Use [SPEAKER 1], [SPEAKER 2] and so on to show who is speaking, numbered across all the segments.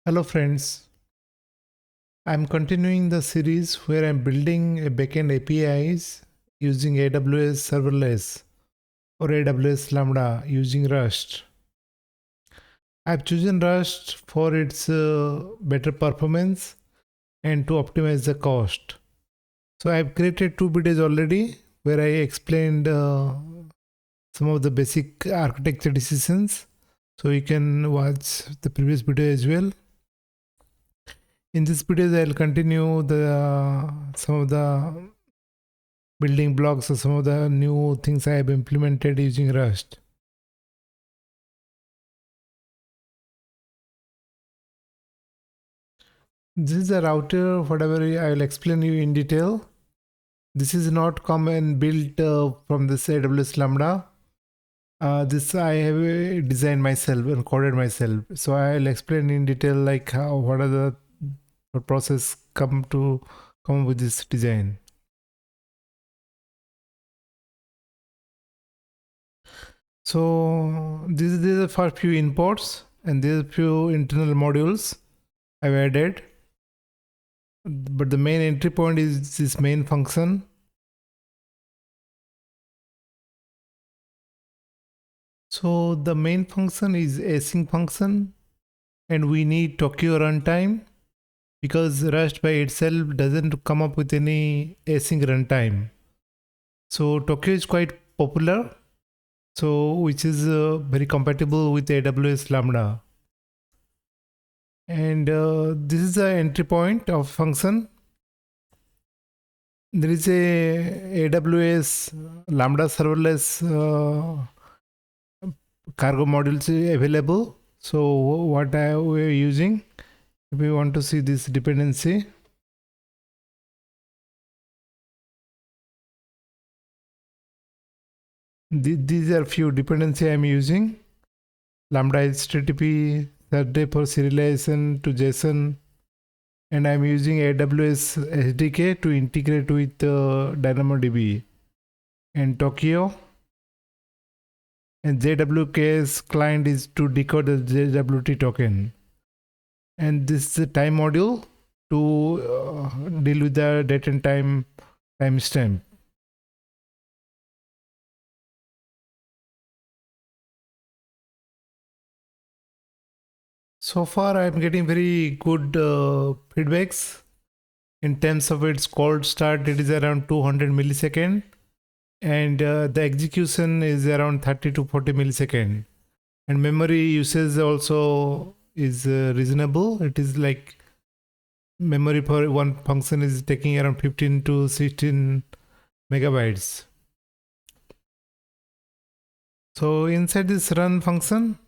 [SPEAKER 1] Hello friends, I'm continuing the series where I'm building a backend APIs using AWS Serverless or AWS Lambda using Rust. I've chosen Rust for its better performance and to optimize the cost. So I've created two videos already where I explained some of the basic architecture decisions. So you can watch the previous video as well. In this video, I'll continue the some of the building blocks or some of the new things I have implemented using Rust. This is a router, whatever I will explain you in detail. This is not common built from this AWS Lambda. This I have designed myself and coded myself. So I'll explain in detail like what are the process come up with this design. So these are the first few imports and these few internal modules I've added. But the main entry point is this main function. So the main function is async function and we need Tokyo runtime because Rust by itself doesn't come up with any async runtime. So Tokyo is quite popular, so which is very compatible with AWS Lambda. And this is the entry point of function. There is a AWS Lambda serverless cargo modules available. So what we are using, if we want to see this dependency, these are few dependency I am using. Lambda HTTP, third day for serialization to JSON, and I'm using AWS SDK to integrate with Dynamo DB and Tokyo. And JWK's client is to decode the JWT token. And this is the time module to deal with the date and time timestamp. So far, I'm getting very good feedbacks. In terms of its cold start, it is around 200 millisecond, and the execution is around 30 to 40 millisecond. And memory usage also is reasonable. It is like memory for one function is taking around 15 to 16 megabytes. So inside this run function,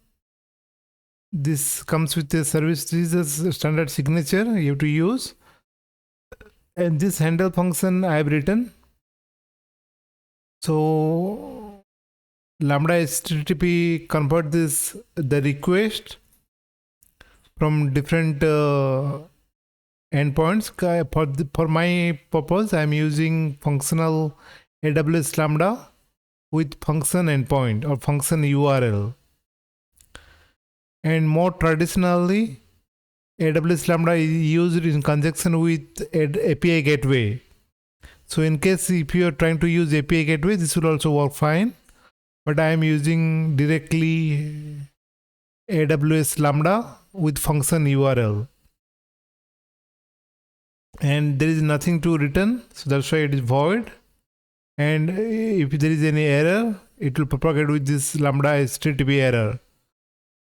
[SPEAKER 1] this comes with a service. This is a standard signature you have to use. And this handle function I have written. So Lambda HTTP convert the request from different endpoints. For my purpose, I am using functional AWS Lambda with function endpoint or function URL. And more traditionally, AWS Lambda is used in conjunction with API gateway. So in case if you are trying to use API gateway, this will also work fine. But I am using directly AWS Lambda with function URL. And there is nothing to return, so that's why it is void. And if there is any error, it will propagate with this Lambda HTTP error.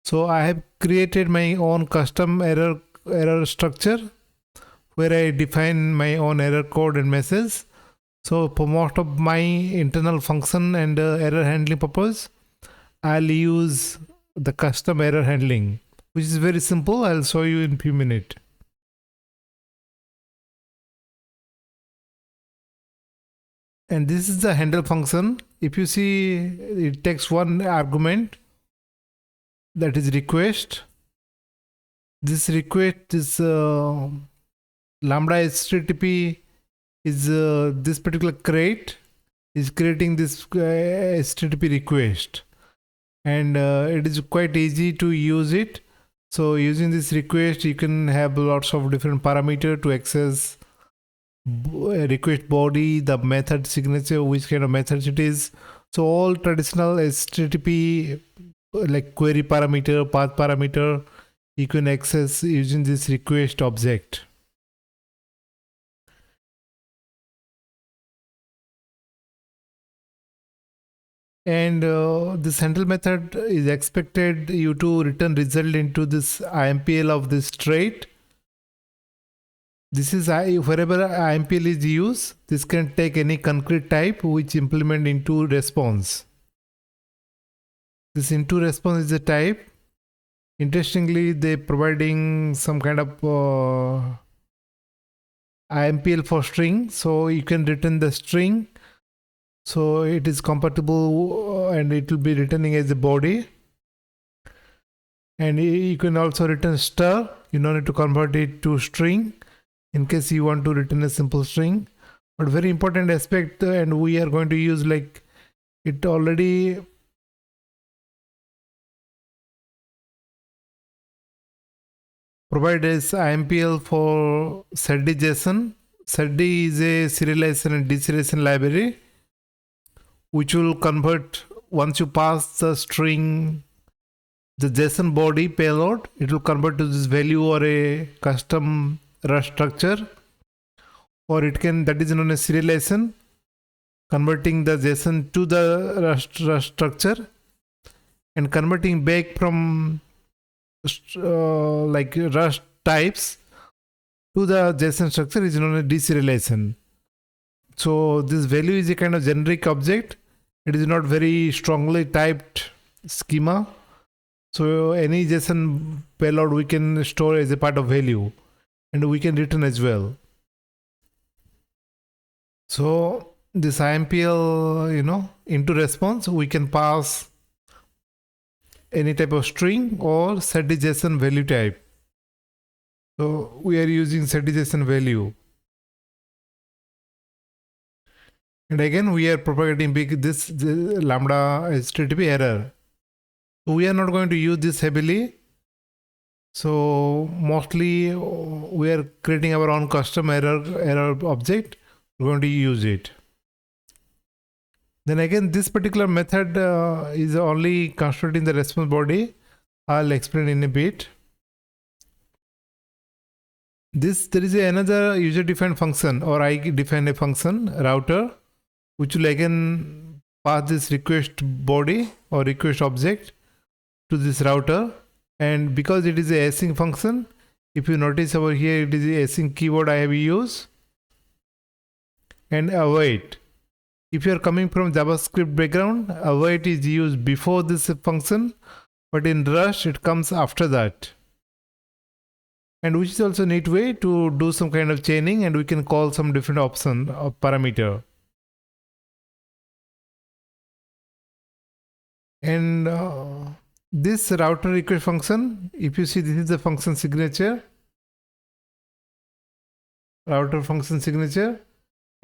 [SPEAKER 1] So I have created my own custom error structure where I define my own error code and message. So for most of my internal function and error handling purpose, I'll use the custom error handling, which is very simple. I'll show you in few minutes. And this is the handle function. If you see, it takes one argument, that is request. This request is Lambda HTTP is this particular crate is creating this HTTP request, and it is quite easy to use it. So using this request, you can have lots of different parameters to access request body, the method signature, which kind of methods it is. So all traditional HTTP like query parameter, path parameter, you can access using this request object. And this handle method is expected you to return result into this IMPL of this trait. This is wherever IMPL is used, this can take any concrete type which implement into response. This into response is a type. Interestingly, they providing some kind of IMPL for string, so you can return the string. So it is compatible and it will be returning as a body. And you can also return star. You don't need to convert it to string in case you want to return a simple string. But very important aspect, and we are going to use like it already provides IMPL for setd JSON. setd is a serialization and deserialization library which will convert once you pass the string, the JSON body payload, it will convert to this value or a custom Rust structure, or it can, that is known as serialization, converting the JSON to the Rust structure and converting back from like Rust types to the JSON structure is known as deserialization. So this value is a kind of generic object. It is not very strongly typed schema. So any JSON payload we can store as a part of value and we can return as well. So this IMPL, into response, we can pass any type of string or setd JSON value type. So we are using setd JSON value. And again, we are propagating this lambda HTTP error. So we are not going to use this heavily. So mostly we are creating our own custom error object. We're going to use it. Then again, this particular method is only constructing the response body. I'll explain in a bit. There is another user-defined function, or I define a function router, which will again pass this request body or request object to this router. And because it is a async function, if you notice over here, it is a async keyword I have used. And await. If you are coming from JavaScript background, await is used before this function, but in Rust it comes after that. And which is also a neat way to do some kind of chaining, and we can call some different option or parameter. And this router request function, if you see, this is the function signature, router function signature,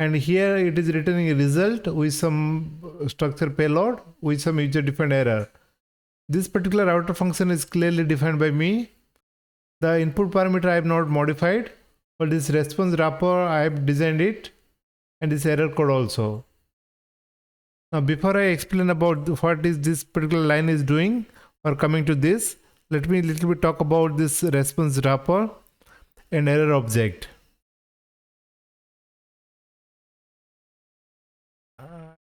[SPEAKER 1] and here it is returning a result with some structure payload with some user defined error. This particular router function is clearly defined by me. The input parameter I have not modified, but this response wrapper I have designed it, and this error code also. Now before I explain about what is this particular line is doing or coming to this, let me little bit talk about this response wrapper and error object.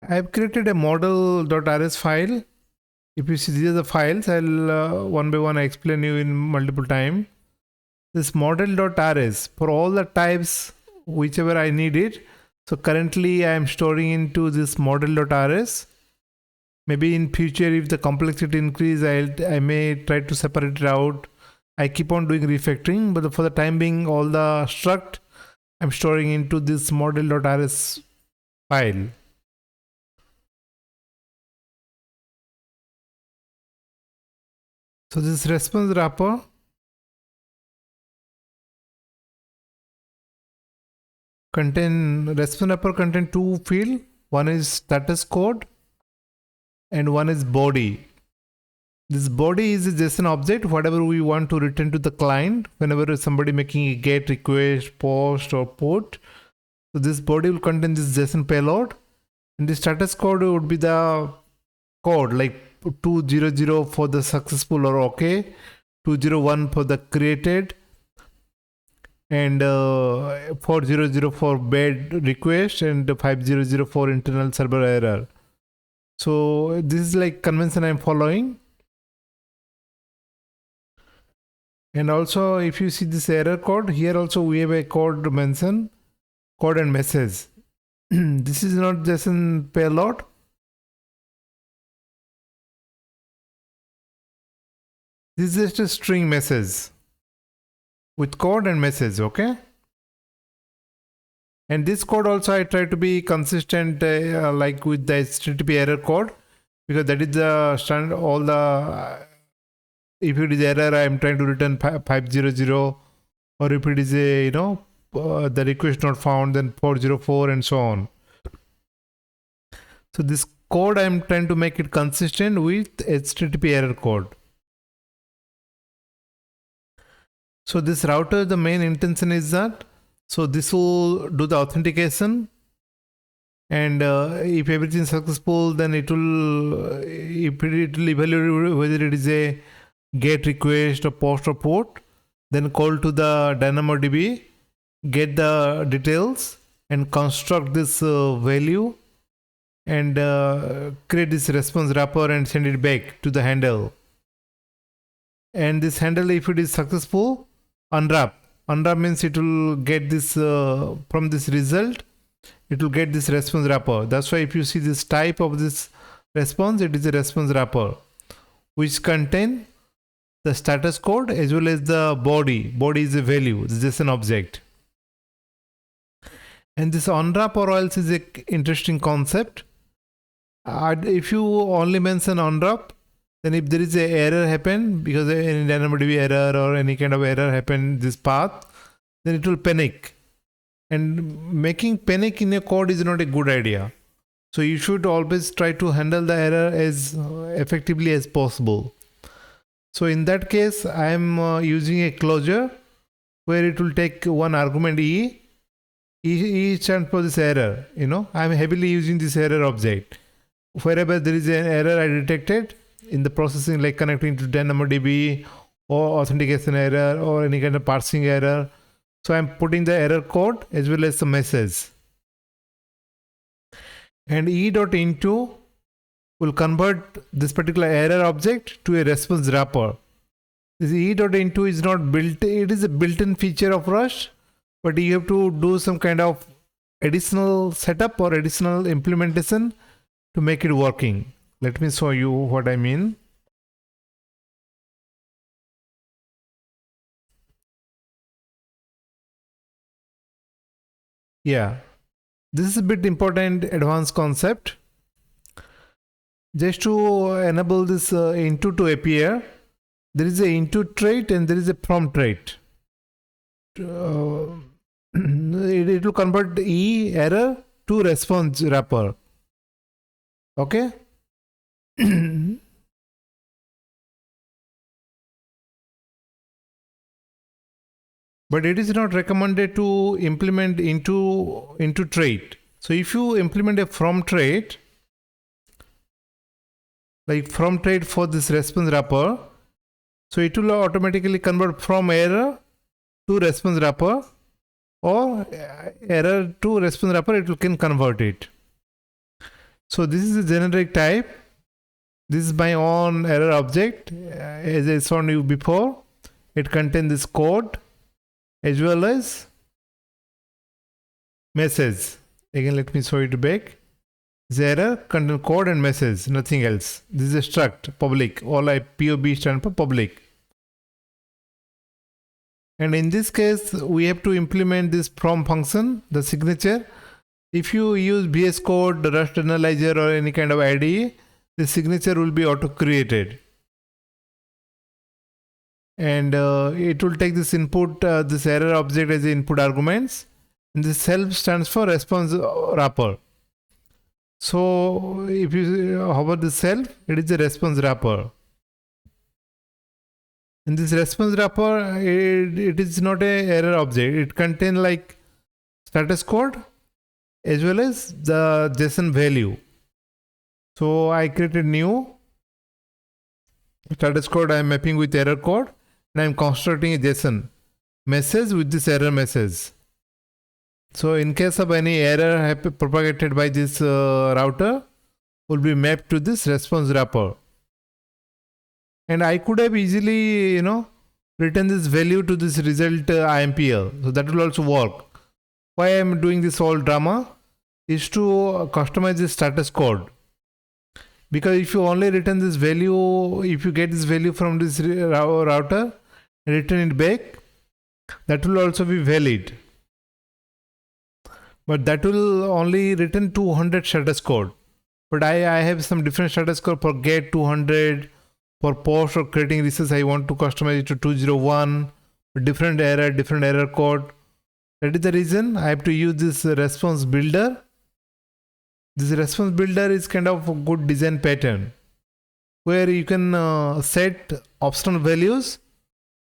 [SPEAKER 1] I have created a model.rs file. If you see, these are the files. I'll one by one explain you in multiple time. This model.rs for all the types, whichever I need it. So currently I am storing into this model.rs. Maybe in future, if the complexity increase, I may try to separate it out. I keep on doing refactoring, but for the time being, all the struct I'm storing into this model.rs file. So this response wrapper contain two fields. One is status code and one is body. This body is a JSON object, whatever we want to return to the client whenever somebody making a GET request, POST or PUT. So this body will contain this JSON payload, and the status code would be the code like 200 for the successful or OK, 201 for the created, and 400 for bad request, and 500 for internal server error. So this is like convention I'm following. And also if you see this error code, here also we have a code mention, code and message. This is not JSON payload. This is just a string message with code and message, okay? And this code also I try to be consistent like with the HTTP error code, because that is the standard. All the if it is error, I am trying to return 500, or if it is a the request not found, then 404 and so on. So this code I am trying to make it consistent with HTTP error code. So this router, the main intention is that, so this will do the authentication, and if everything is successful, then it will evaluate whether it is a GET request or POST or PUT, then call to the Dynamo DB, get the details and construct this value, and create this response wrapper and send it back to the handle. And this handle, if it is successful, unwrap means it will get this from this result, it will get this response wrapper. That's why if you see this type of this response, it is a response wrapper which contain the status code as well as the body is a value, this is an object. And this unwrap or else is a interesting concept. If you only mention unwrap, then if there is a error happen, because any DynamoDB error or any kind of error happen this path, then it will panic. And making panic in a code is not a good idea. So you should always try to handle the error as effectively as possible. So in that case, I am using a closure where it will take one argument E stands for this error. I am heavily using this error object. Wherever there is an error I detected in the processing, like connecting to DynamoDB or authentication error or any kind of parsing error, so I am putting the error code as well as the message. And e.into will convert this particular error object to a response wrapper. This e.into is not built, it is a built-in feature of Rust, but you have to do some kind of additional setup or additional implementation to make it working. Let me show you what I mean. Yeah, this is a bit important advanced concept. Just to enable this into to appear, there is a into trait and there is a from trait. It will convert E error to response wrapper. Okay. But it is not recommended to implement into trait. So if you implement a from trait, like from trait for this response wrapper, so it will automatically convert from error to response wrapper, or error to response wrapper, it can convert it. So this is a generic type. This is my own error object. As I showed you before, it contains this code as well as message. Again, let me show it back. This error contains code and message, nothing else. This is a struct, public. All POB stand for public. And in this case, we have to implement this from function, the signature. If you use VS Code, Rust Analyzer or any kind of IDE, the signature will be auto-created. And it will take this input, this error object as the input arguments. And this self stands for response wrapper. So if you hover the self, it is a response wrapper. In this response wrapper, it is not a error object. It contains like status code as well as the JSON value. So I created new status code. I am mapping with error code, and I am constructing a JSON message with this error message. So in case of any error propagated by this router, will be mapped to this response wrapper. And I could have easily, written this value to this result IMPL. So that will also work. Why I am doing this whole drama is to customize this status code. Because if you only return this value, if you get this value from this router and return it back, that will also be valid. But that will only return 200 status code. But I have some different status code for get 200, for post or creating resource I want to customize it to 201, different error code. That is the reason I have to use this response builder. This response builder is kind of a good design pattern where you can set optional values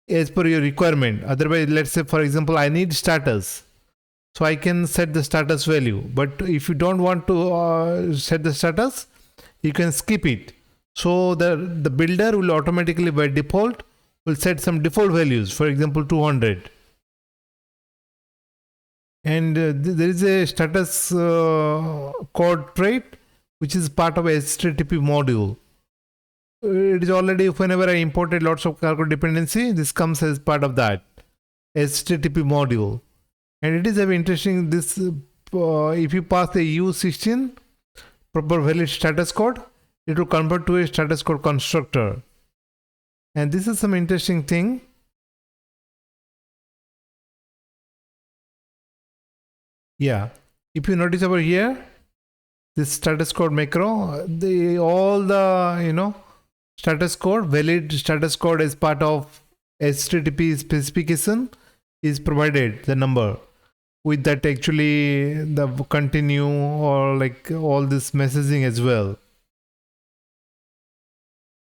[SPEAKER 1] as per your requirement. Otherwise, let's say for example, I need status. So I can set the status value. But if you don't want to set the status, you can skip it. So the builder will automatically by default will set some default values. For example, 200. And there is a status code trait which is part of HTTP module. It is already, whenever I imported lots of cargo dependency, this comes as part of that HTTP module. And it is very interesting, this if you pass the U16 proper valid status code, it will convert to a status code constructor. And this is some interesting thing. Yeah, if you notice over here, this status code macro, all the status code, valid status code as part of HTTP specification is provided, the number with that actually the continue or like all this messaging as well.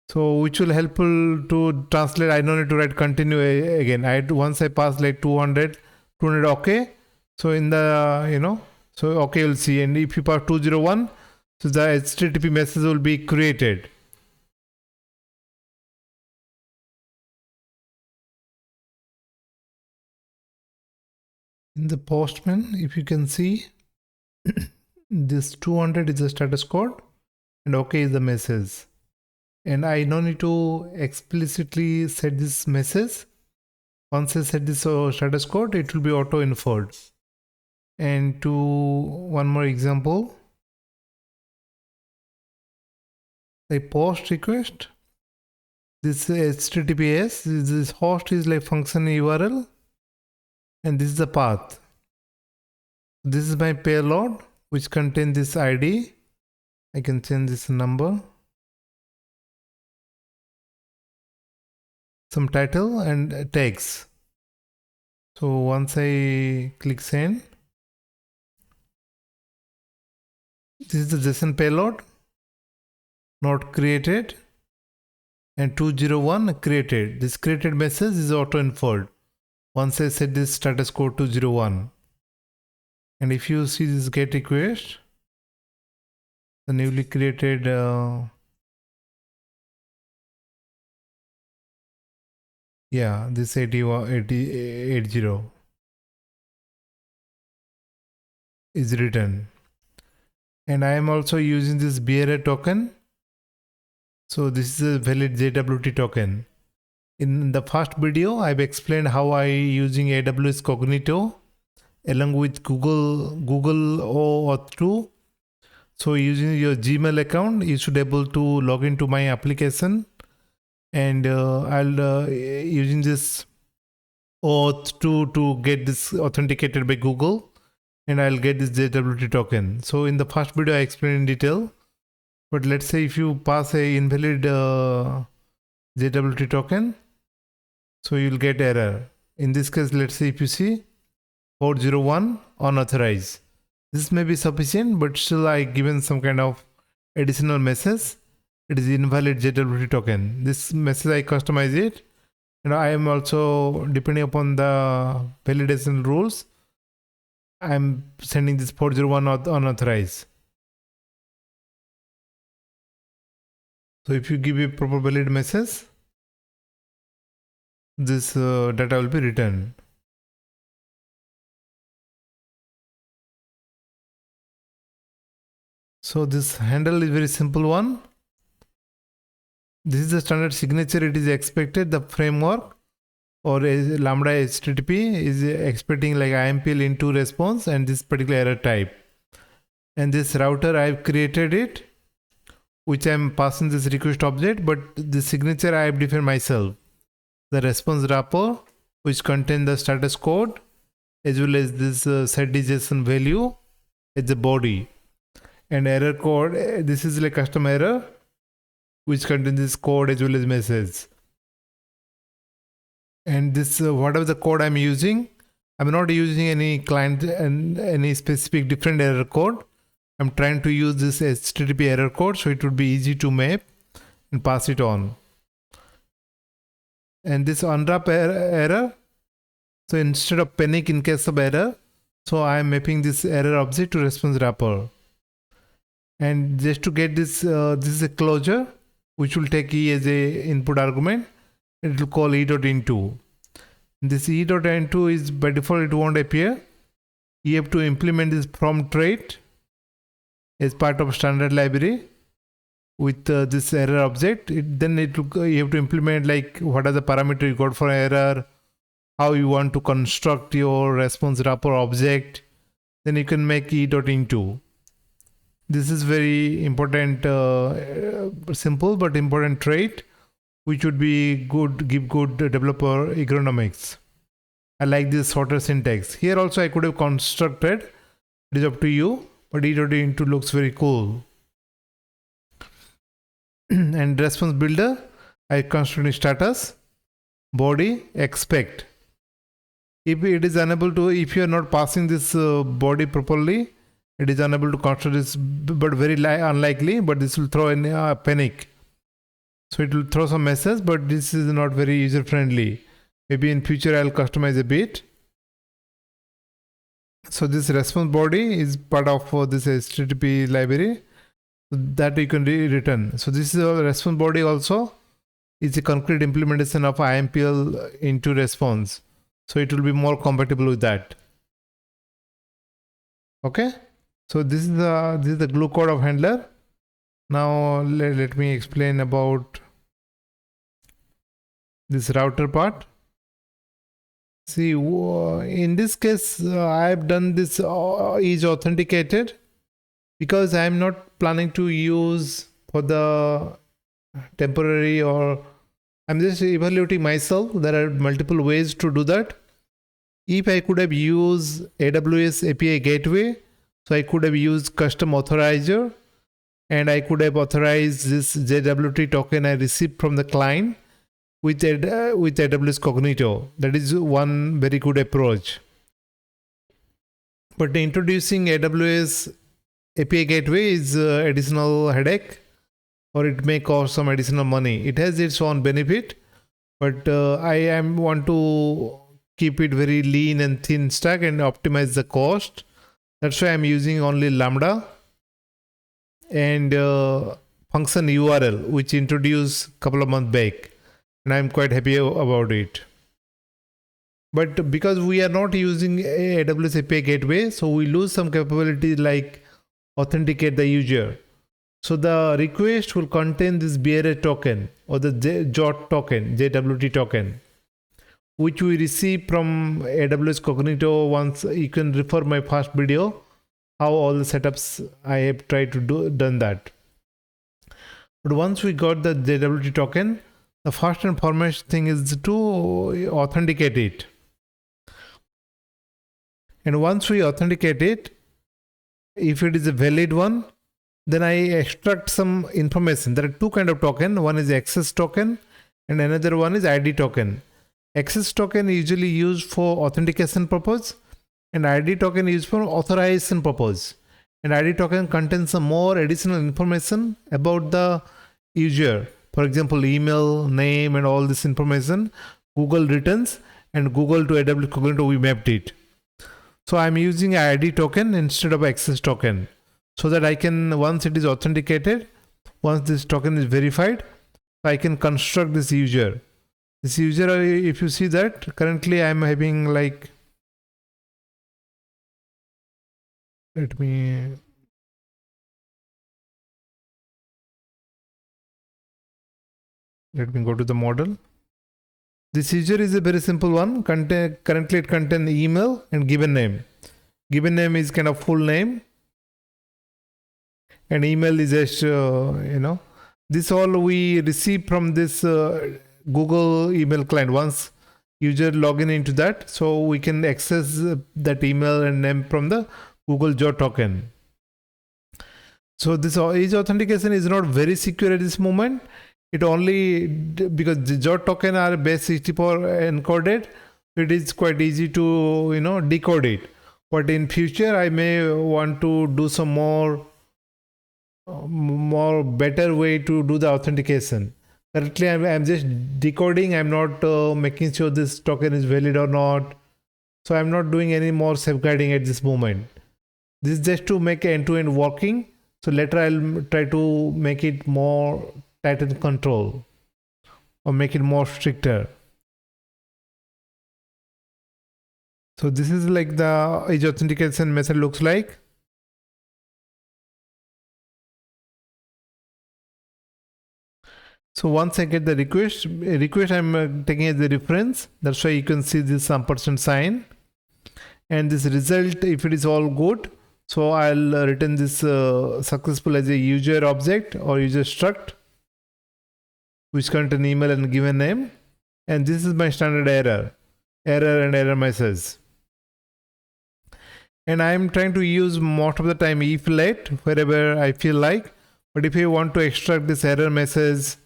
[SPEAKER 1] So which will helpful to translate. I don't need to write continue again. Once I pass like 200 okay. So in the so okay, you'll see. And if you pass 201, so the HTTP message will be created. In the postman, if you can see, this 200 is the status code and okay is the message. And I don't need to explicitly set this message. Once I set this status code, it will be auto inferred. And to one more example, I post request. This HTTPS, this host is like function URL. And this is the path. This is my payload which contains this ID. I can change this number, some title and tags. So once I click send, this is the JSON payload, not created, and 201 created. This created message is auto inferred once I set this status code 201. And if you see this get request, the newly created this 80 is written. And I am also using this BRA token. So this is a valid JWT token. In the first video, I've explained how I using AWS Cognito along with Google OAuth 2. So using your Gmail account, you should be able to log into my application, and I'll using this OAuth 2 to get this authenticated by Google, and I'll get this JWT token. So in the first video, I explained in detail. But let's say if you pass a invalid JWT token, so you'll get error. In this case, let's say if you see 401 unauthorized. This may be sufficient, but still I given some kind of additional message. It is invalid JWT token. This message I customize it I am also, depending upon the validation rules, I'm sending this 401 unauthorized. So if you give a proper valid message, this data will be returned. So this handle is very simple one. This is the standard signature. It is expected. The framework or a Lambda HTTP is expecting like IMPL into response and this particular error type. And this router, I've created it, which I'm passing this request object, but the signature I have defined myself. The response wrapper, which contains the status code, as well as this setDJSON value as the body. And error code, this is like custom error, which contains this code as well as message. And this, whatever the code I'm using, I'm not using any client and any specific different error code. I'm trying to use this HTTP error code, so it would be easy to map and pass it on. And this unwrap error, so instead of panic in case of error, so I am mapping this error object to response wrapper. And just to get this, this is a closure, which will take E as a input argument. It will call e.into. This e.into is by default, it won't appear. You have to implement this from trait as part of standard library with this error object. Then you have to implement like what are the parameters you got for error, how you want to construct your response wrapper object. Then you can make e.into. This is very important, simple but important trait, which would be good, give good developer ergonomics. I like this shorter syntax. Here also I could have constructed. It is up to you, but e.into looks very cool. And response builder, I construct status, body, expect. If it is unable to, if you are not passing this body properly, it is unable to construct this, but very unlikely, but this will throw in a panic. So it will throw some message, but this is not very user friendly. Maybe in future I'll customize a bit. So this response body is part of this HTTP library that you can return. So this is a response body also is a concrete implementation of IMPL into response. So it will be more compatible with that. Okay. So this is the glue code of handler. Now let me explain about this router part. See, in this case, I have done this is authenticated because I am not planning to use for the temporary, or I'm just evaluating myself. There are multiple ways to do that. If I could have used AWS API gateway, so I could have used custom authorizer, and I could have authorized this JWT token I received from the client with AWS Cognito. That is one very good approach. But introducing AWS API gateway is additional headache, or it may cost some additional money. It has its own benefit, but I want to keep it very lean and thin stack and optimize the cost. That's why I'm using only Lambda and function URL, which introduced a couple of months back, and I'm quite happy about it. But because we are not using AWS API gateway, so we lose some capability like authenticate the user. So the request will contain this bearer token or the JWT token, JWT token, which we receive from AWS Cognito. Once you can refer my past video, how all the setups I have tried to done that. But once we got the JWT token, the first and foremost thing is to authenticate it. And once we authenticate it, if it is a valid one, then I extract some information. There are two kinds of token. One is access token and another one is ID token. Access token is usually used for authentication purpose, and ID token is used for authorization purpose. And ID token contains some more additional information about the user. For example, email, name, and all this information. Google returns and Google to AWS Cognito, we mapped it. So I'm using ID token instead of access token, so that I can, once it is authenticated, once this token is verified, I can construct this user. This user, if you see that, currently I'm having like, let me go to the model. This user is a very simple one. Currently it contains email and given name. Given name is kind of full name, and email is just this all we receive from this Google email client. Once user login into that, so we can access that email and name from the Google Jaw token. So this edge authentication is not very secure at this moment. It only, because the Jaw token are base 64 encoded, it is quite easy to decode it. But in future I may want to do some more better way to do the authentication. Currently I'm just decoding. I'm not making sure this token is valid or not. So I'm not doing any more safeguarding at this moment. This is just to make end-to-end working. So later I'll try to make it more tighten control or make it more stricter. So this is like the edge authentication method looks like. So once I get the request I'm taking as a reference. That's why you can see this ampersand sign. And this result, if it is all good, so I'll return this successful as a user object or user struct, which contain email and given name. And this is my standard error and error message. And I'm trying to use most of the time if let wherever I feel like. But if you want to extract this error message,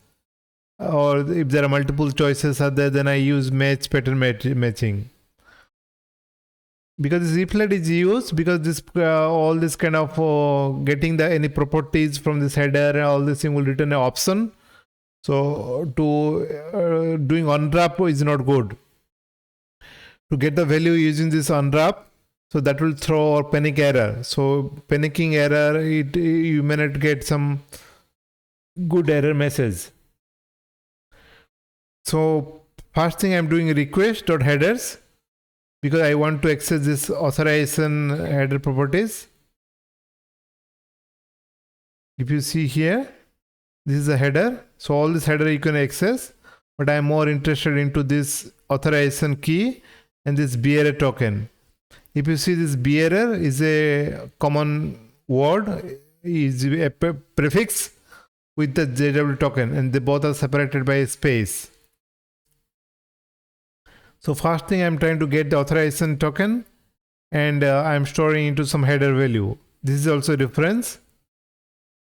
[SPEAKER 1] or if there are multiple choices are there, then I use match pattern matching. Because this if let is used because this all this kind of getting the any properties from this header and all this thing will return an option. So to doing unwrap is not good. To get the value using this unwrap, so that will throw a panic error. So panicking error, you may not get some good error message. So first thing I'm doing request.headers because I want to access this authorization header properties. If you see here, this is a header. So all this header you can access, but I'm more interested into this authorization key and this bearer token. If you see, this bearer is a common word, is a prefix with the JW token, and they both are separated by a space. So first thing I'm trying to get the authorization token, and I'm storing into some header value. This is also a reference.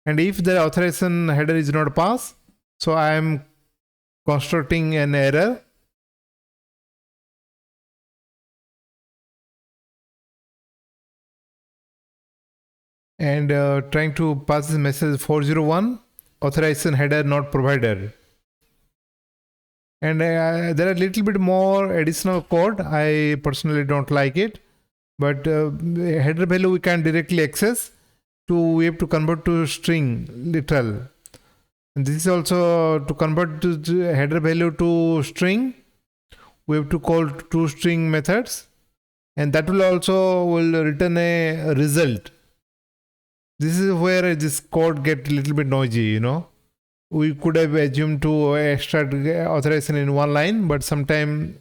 [SPEAKER 1] And if the authorization header is not passed, so I am constructing an error. And trying to pass this message 401 authorization header not provided. And there are a little bit more additional code. I personally don't like it, but header value we can directly access. We have to convert to string literal. And this is also to convert to header value to string. We have to call two string methods, and that will also return a result. This is where this code get a little bit noisy, We could have assumed to extract authorization in one line, but sometime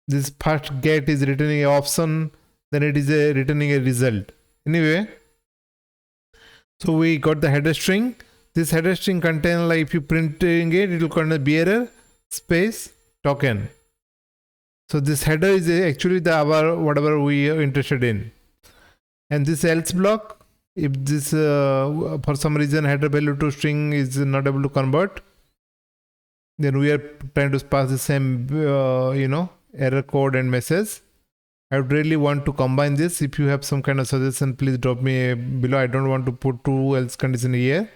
[SPEAKER 1] this first get is returning an option, then it is returning a result. Anyway, so we got the header string. This header string contains, like if you printing it will contain bearer space token. So this header is actually our whatever we are interested in. And this else block, if this for some reason header value to string is not able to convert, then we are trying to pass the same error code and message. I would really want to combine this. If you have some kind of suggestion, please drop me below. I don't want to put two else condition here.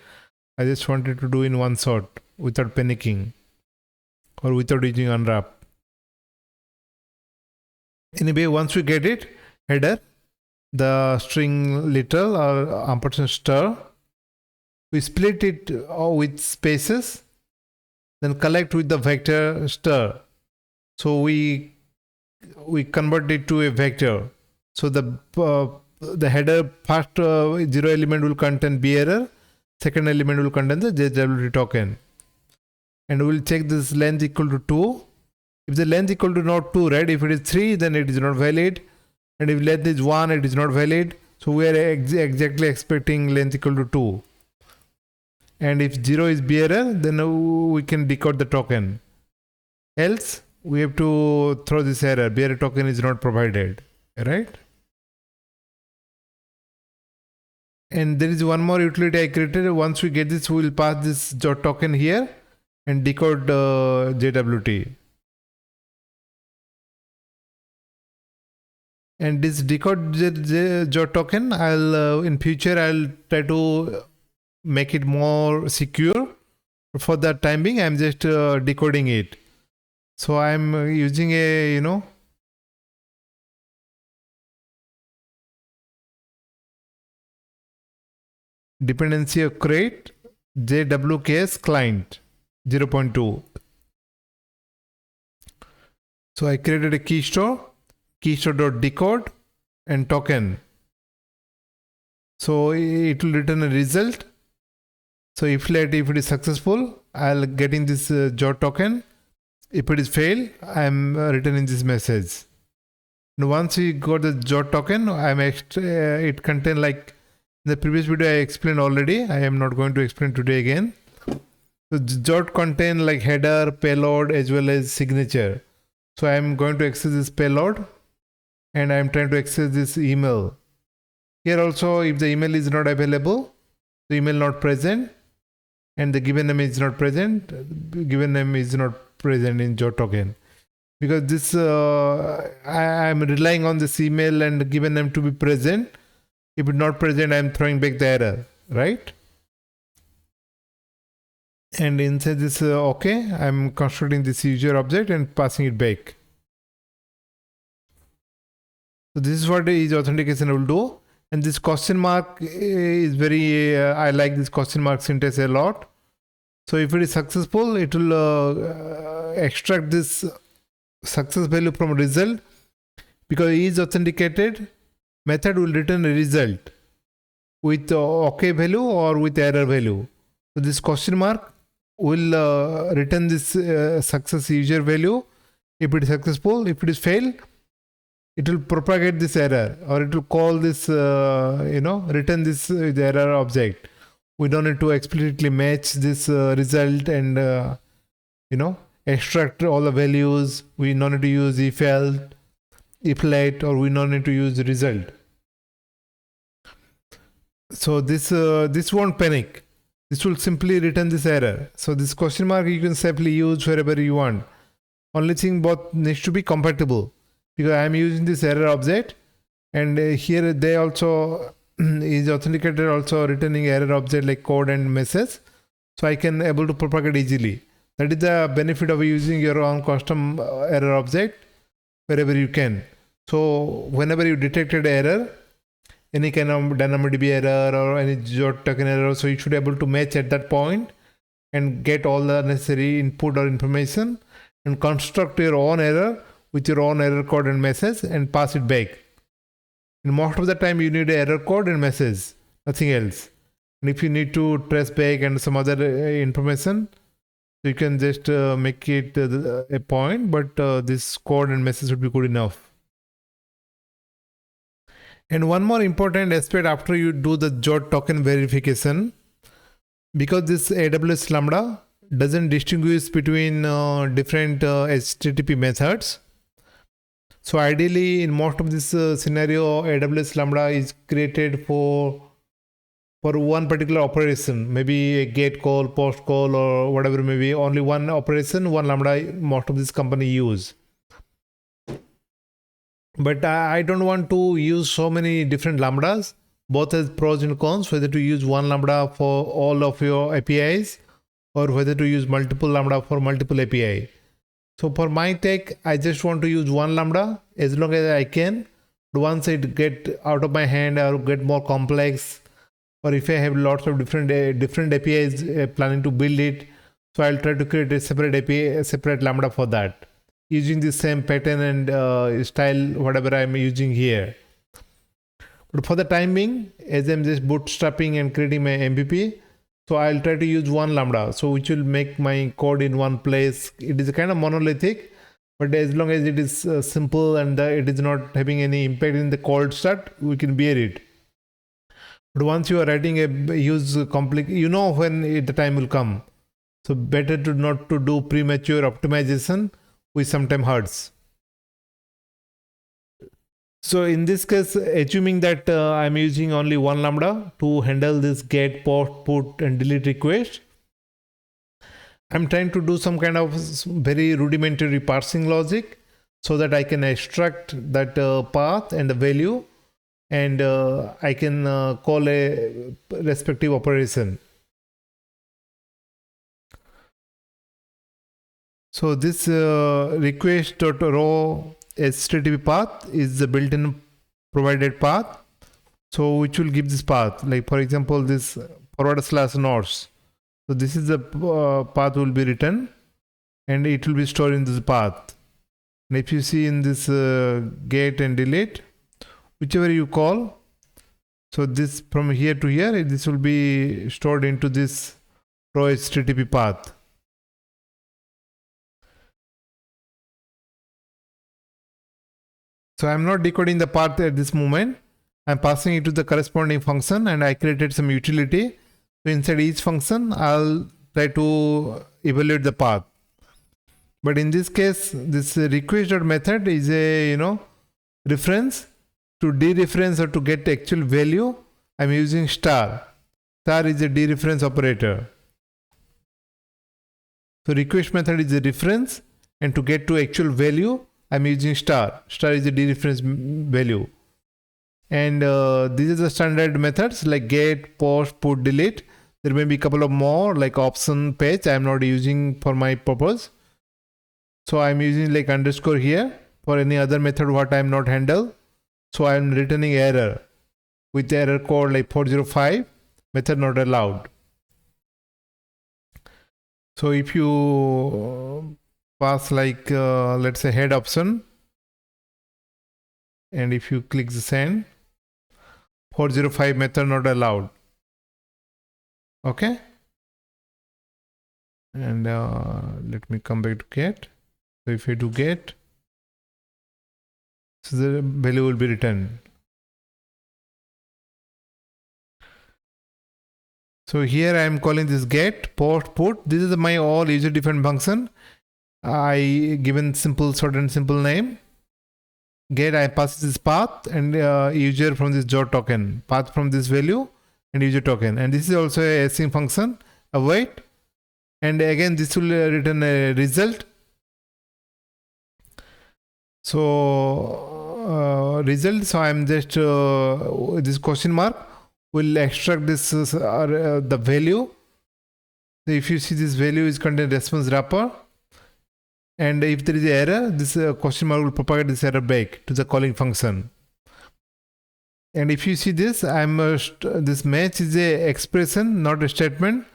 [SPEAKER 1] I just wanted to do in one shot without panicking. or without using unwrap. Anyway, once we get it, header, the string literal or ampersand star, we split it with spaces, then collect with the vector star. So we convert it to a vector. So the header first 0 element will contain bearer, second element will contain the JWT token, and we'll check this length equal to 2. If the length equal to not 2, right? If it is 3, then it is not valid, and if length is 1, it is not valid. So we are exactly expecting length equal to 2. And if 0 is bearer, then we can decode the token. Else, we have to throw this error, bearer token is not provided, right? And there is one more utility I created. Once we get this, we will pass this jot token here and decode JWT. And this decode jot token, in future I'll try to make it more secure. For the time being, I'm just decoding it. So I'm using a dependency of create JWKS client 0.2. So I created a key store.decode and token. So it will return a result. So if it is successful, I'll get in this jot token. If it is fail, I'm returning this message. And once we got the jot token, it contains, like in the previous video I explained already. I am not going to explain today again. So jot contain like header, payload as well as signature. So I am going to access this payload, and I am trying to access this email. Here also, if the email is not available, the email not present, and the given name is not present, given name is not present in jot token. Because this, I am relying on this email and given name to be present. If it's not present, I am throwing back the error, right? And inside this, okay, I am constructing this user object and passing it back. So this is what is authentication will do. And this question mark is very, I like this question mark syntax a lot. So if it is successful, it will extract this success value from result. Because it is authenticated, method will return a result with OK value or with error value. So this question mark will return this success user value if it is successful. If it is fail, it will propagate this error, or it will call this, return this error object. We don't need to explicitly match this result and, extract all the values. We don't need to use if else, if let, or we don't need to use the result. So this won't panic. This will simply return this error. So this question mark you can safely use wherever you want. Only thing, both needs to be compatible. Because I am using this error object, and here they also is authenticated, also returning error object like code and message, so I can able to propagate easily. That is the benefit of using your own custom error object wherever you can. So whenever you detected error, any kind of Dynamo DB error or any jot token error, so you should be able to match at that point and get all the necessary input or information and construct your own error with your own error code and message and pass it back. And most of the time you need an error code and message, nothing else. And if you need to trace back and some other information, you can just make it a point, but this code and message would be good enough. And one more important aspect after you do the jot token verification, because this AWS Lambda doesn't distinguish between different HTTP methods. So ideally, in most of this scenario, AWS Lambda is created for one particular operation, maybe a GET call, POST call, or whatever, maybe only one operation, one Lambda most of this company use. But I don't want to use so many different Lambdas, both as pros and cons, whether to use one Lambda for all of your APIs or whether to use multiple Lambda for multiple API. So for my take, I just want to use one Lambda as long as I can. But once it get out of my hand or get more complex, or if I have lots of different APIs planning to build it, so I'll try to create a separate API, a separate Lambda for that, using the same pattern and style, whatever I'm using here. But for the time being, as I'm just bootstrapping and creating my MVP, so I'll try to use one Lambda, so which will make my code in one place. It is a kind of monolithic, but as long as it is simple and it is not having any impact in the cold start, we can bear it. But once you are writing a huge complex, you know when the time will come. So better to not to do premature optimization, which sometimes hurts. So in this case, assuming that I'm using only one Lambda to handle this get, post, put, and delete request, I'm trying to do some kind of very rudimentary parsing logic so that I can extract that path and the value, and I can call a respective operation. So this request.row HTTP path is the built-in provided path, so which will give this path, like for example this /north. So this is the path will be written and it will be stored in this path. And if you see in this get and delete, whichever you call, so this from here to here, this will be stored into this row HTTP path. So I'm not decoding the path at this moment. I'm passing it to the corresponding function, and I created some utility. So inside each function, I'll try to evaluate the path. But in this case, this request.method is a reference. To dereference or to get actual value, I'm using star. Star is a dereference operator. So request method is a reference, and to get to actual value, I'm using star. Star is a dereference value. And these are the standard methods like get, post, put, delete. There may be a couple of more like option, patch. I'm not using for my purpose. So I'm using like underscore here for any other method what I'm not handle. So I'm returning error with error code like 405, method not allowed. So if you pass like let's say head option, and if you click the send, 405 method not allowed. Okay, and let me come back to get. So if I do get, so the value will be returned. So here I am calling this get, post, put. This is my all user defined function. I given certain simple name. Get, I pass this path and user from this dot token, path from this value and user token. And this is also a async function, await. And again, this will return a result. So result, so I'm just this question mark will extract this the value. So if you see this value is contained response wrapper, and if there is an error, this question mark will propagate this error back to the calling function. And if you see this, this match is a expression, not a statement.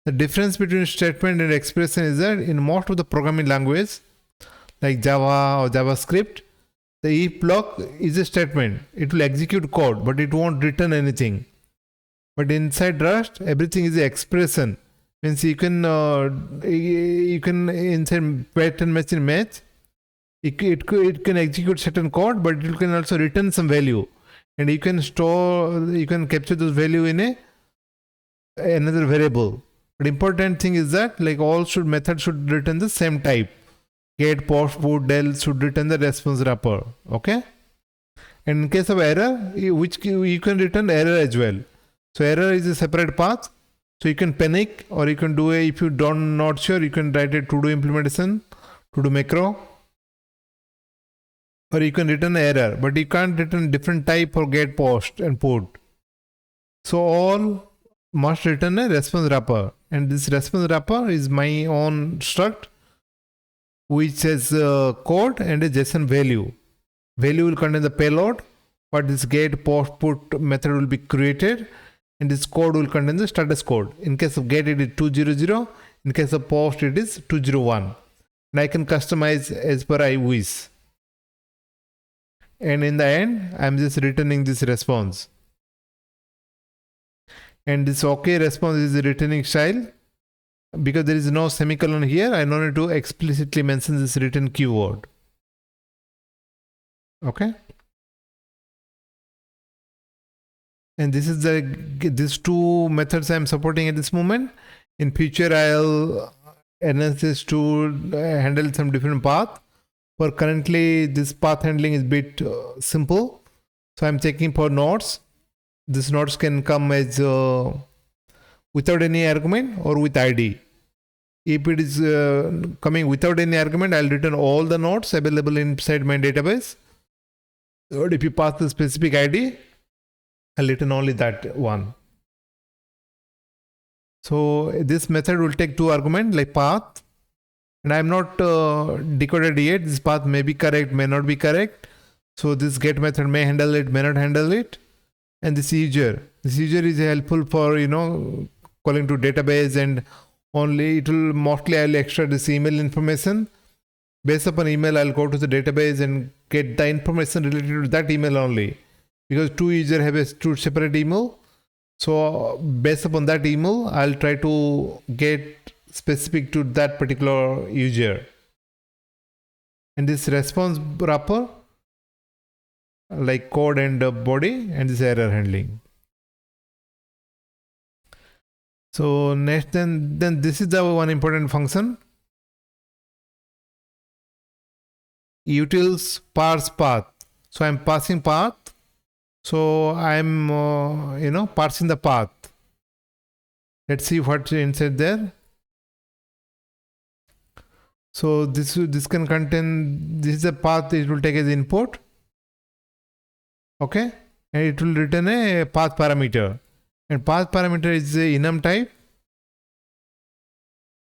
[SPEAKER 1] The difference between statement and expression is that in most of the programming language like Java or JavaScript, the if block is a statement. It will execute code, but it won't return anything. But inside Rust, everything is an expression. Means you can inside pattern matching match, it can execute certain code, but it can also return some value, and you can capture those value in another variable. But important thing is that like all methods should return the same type. Get, post, put, del should return the response wrapper. Okay, and in case of error, which you can return error as well. So error is a separate path. So you can panic, or you can do if you not sure, you can write a to-do implementation, to-do macro, or you can return error, but you can't return different type for get, post, and put. So all must return a response wrapper, and this response wrapper is my own struct. which has code and a JSON value. Value will contain the payload, but this get post put method will be created, and this code will contain the status code. In case of get, it is 200. In case of post, it is 201. And I can customize as per I wish. And in the end, I'm just returning this response. And this OK response is the returning style. Because there is no semicolon here, I don't need to explicitly mention this return keyword. Okay. And this is these two methods I'm supporting at this moment. In future, I'll enhance this to handle some different path. For currently, this path handling is a bit simple. So I'm checking for nodes. These nodes can come as without any argument or with ID. If it is coming without any argument, I'll return all the nodes available inside my database. Or if you pass the specific ID, I'll return only that one. So this method will take two arguments like path, and I'm not decoded yet. This path may be correct, may not be correct. So this get method may handle it, may not handle it. And this user is helpful for calling to database, and only it will mostly I'll extract this email information. Based upon email, I'll go to the database and get the information related to that email only, because two users have two separate email. So based upon that email, I'll try to get specific to that particular user. And this response wrapper, like code and body, and this error handling. So next, then this is the one important function. Utils parse path. So I'm passing path. So I'm parsing the path. Let's see what's inside there. So this can contain, this is a path it will take as input. Okay, and it will return a path parameter, and path parameter is a enum type.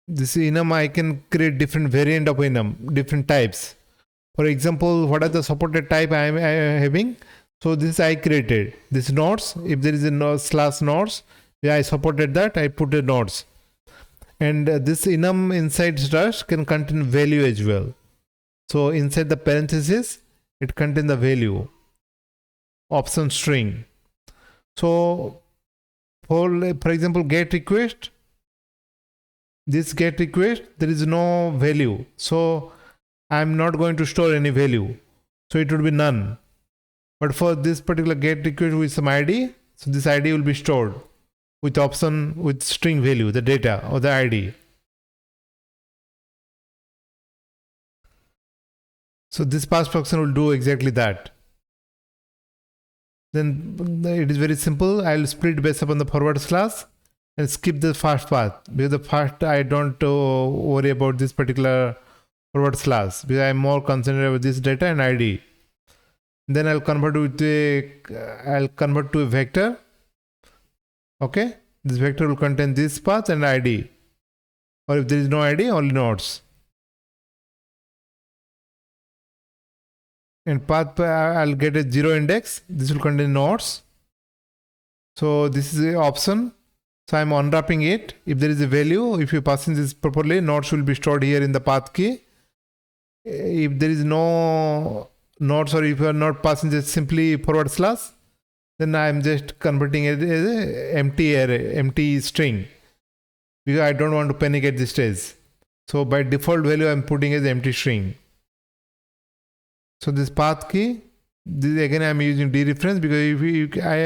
[SPEAKER 1] This enum, I can create different variant of enum, different types. For example, what are the supported type I am having? So this I created. This nodes, if there is a /nodes, yeah, I supported that, I put the nodes. And this enum inside struct can contain value as well. So inside the parenthesis, it contains the value. Option string. So for example, get request, this get request, there is no value, so I'm not going to store any value, so it would be none. But for this particular get request with some ID, so this ID will be stored with option with string value, the data or the ID. So this pass function will do exactly that. Then it is very simple. I'll split based upon the forward slash and skip the first path, because the first I don't worry about this particular forward slash, because I'm more concerned about this data and ID. Then I'll convert to a vector. Okay, this vector will contain this path and ID, or if there is no ID, only nodes. And path, I'll get a 0 index. This will contain nodes. So this is an option. So I'm unwrapping it. If there is a value, if you pass in this properly, nodes will be stored here in the path key. If there is no nodes, or if you are not passing just simply forward slash, then I'm just converting it as an empty array, empty string, because I don't want to panic at this stage. So by default value, I'm putting as empty string. So this path key, this again I'm using dereference, because I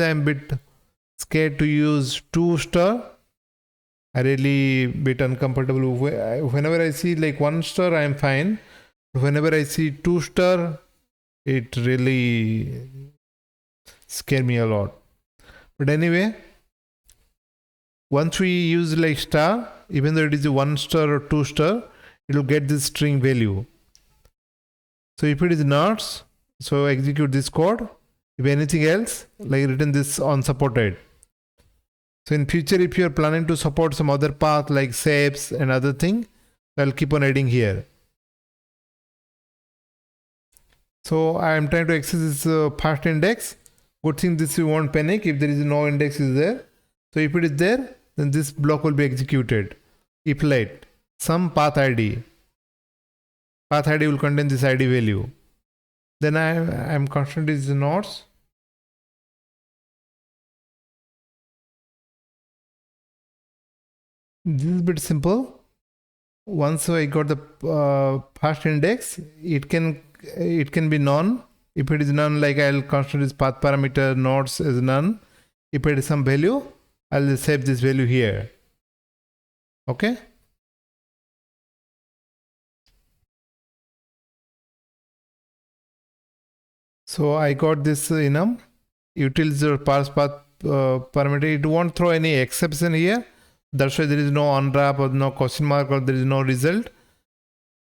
[SPEAKER 1] am a bit scared to use 2*. I really bit uncomfortable. Whenever I see like 1*, I am fine. Whenever I see 2*, it really scare me a lot. But anyway, once we use like star, even though it is a 1* or 2*, it will get this string value. So if it is not, so execute this code. If anything else, like written this unsupported. So in future, if you are planning to support some other path like shapes and other thing, I'll keep on adding here. So I am trying to access this first index. Good thing this you won't panic if there is no index is there. So if it is there, then this block will be executed. If let some path ID. Path ID will contain this ID value. Then I am constant is nodes. This is a bit simple. Once I got the first index, it can be none. If it is none, like I'll constant this path parameter nodes as none. If it is some value, I'll save this value here. Okay. So I got this enum utils or parse path parameter. It won't throw any exception here. That's why there is no unwrap or no question mark or there is no result.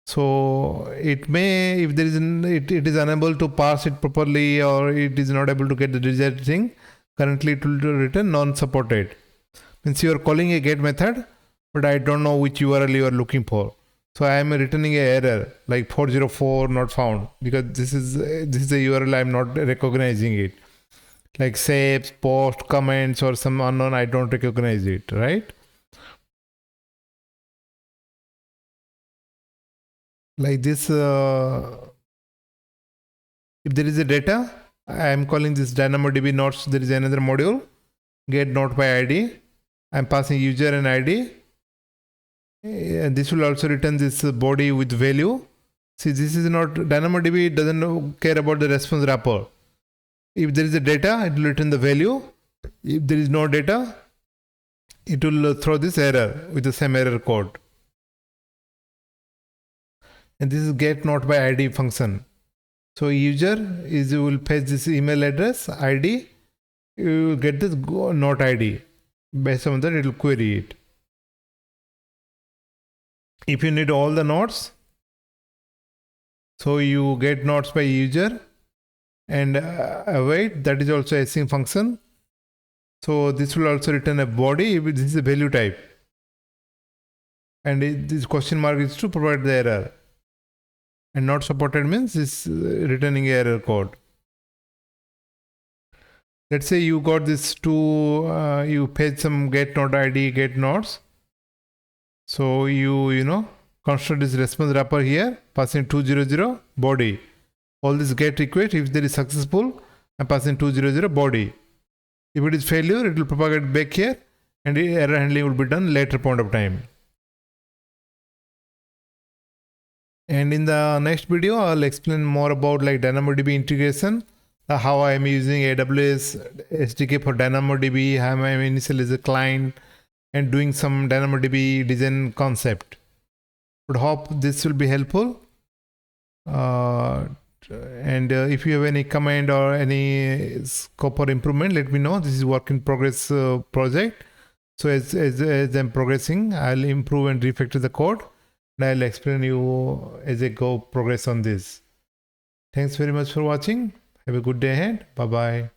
[SPEAKER 1] So it may, if there is it is unable to parse it properly or it is not able to get the desired thing, currently it will return non-supported. Means you are calling a get method, but I don't know which URL you are looking for. So I am returning an error like 404 not found because this is the URL I am not recognizing it. Like saves, post, comments or some unknown, I don't recognize it, right? Like this, if there is a data, I am calling this Dynamo DB nodes. There is another module, get node by ID. I am passing user and ID. And this will also return this body with value. See, this is not DynamoDB doesn't care about the response wrapper. If there is a data, it will return the value. If there is no data, it will throw this error with the same error code. And this is get not by ID function. So user is you will fetch this email address ID. You will get this not ID. Based on that, it will query it. If you need all the nodes, so you get nodes by user and await, that is also a async function. So this will also return a body if this is a value type. And this question mark is to provide the error. And not supported means this returning error code. Let's say you got this you fetch some get node ID, get nodes. So you construct this response wrapper here, passing 200 body. All this get request, if there is successful, I'm passing 200 body. If it is failure, it will propagate back here and the error handling will be done later point of time. And in the next video, I'll explain more about like DynamoDB integration, how I am using AWS SDK for DynamoDB, how I am initial as a client, and doing some DynamoDB design concept. But hope this will be helpful. And if you have any comment or any scope for improvement, let me know. This is work in progress project. So as I'm progressing, I'll improve and refactor the code. And I'll explain you as I go progress on this. Thanks very much for watching. Have a good day ahead. Bye-bye.